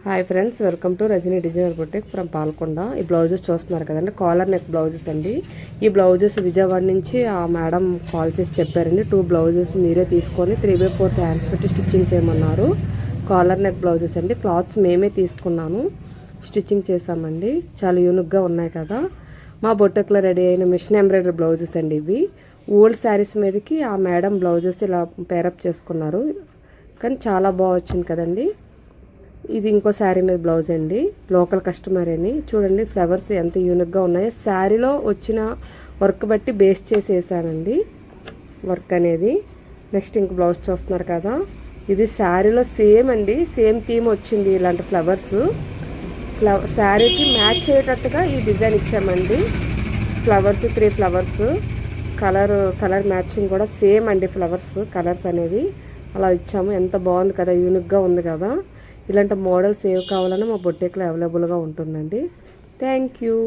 Hi friends, welcome to Rajani designer boutique from Palkonda. ఈ blouses చూస్తున్నారు కదండి, కాలర్ నెక్ బ్లౌజెస్ అండి. ఈ బ్లౌజెస్ విజయవాడ నుంచి ఆ మేడం కాల్ చేసి చెప్పారండి, 2 బ్లౌజెస్ మీరే తీసుకొని 3/4 హ్యాండ్స్ పెట్టి స్టిచ్చింగ్ చేయమన్నారు. కాలర్ నెక్ బ్లౌజెస్ అండి. క్లాత్స్ మేమే తీసుకున్నాము, స్టిచ్చింగ్ చేసామండి. చాలా యూనిక్గా ఉన్నాయి కదా. మా బొటిక్లో రెడీ అయిన మిషన్ ఎంబ్రాయిడరీ బ్లౌజెస్ అండి ఇవి. ఓల్డ్ శారీస్ మీదకి ఆ మేడం బ్లౌజెస్ ఇలా పేరప్ చేసుకున్నారు, కానీ చాలా బాగా వచ్చింది కదండి. ఇది ఇంకో శారీ మీద బ్లౌజ్ అండి, లోకల్ కస్టమర్ అని. చూడండి ఫ్లవర్స్ ఎంత యూనిక్గా ఉన్నాయో. శారీలో వచ్చిన వర్క్ బట్టి బేస్ చేసి వేసానండి వర్క్ అనేది. నెక్స్ట్ ఇంక బ్లౌజ్ చూస్తున్నారు కదా, ఇది శారీలో సేమ్ అండి, సేమ్ థీమ్ వచ్చింది. ఇలాంటి ఫ్లవర్స్ శారీకి మ్యాచ్ అయ్యేటట్టుగా ఈ డిజైన్ ఇచ్చామండి. ఫ్లవర్స్ 3 ఫ్లవర్స్ కలర్ మ్యాచింగ్ కూడా సేమ్ అండి. ఫ్లవర్స్ కలర్స్ అనేవి అలా ఇచ్చాము. ఎంత బాగుంది కదా, యూనిక్గా ఉంది కదా. ఇలాంటి మోడల్స్ ఏవి కావాలన్నా మా బొటిక్లో అవైలబుల్గా ఉంటుందండి. Thank you.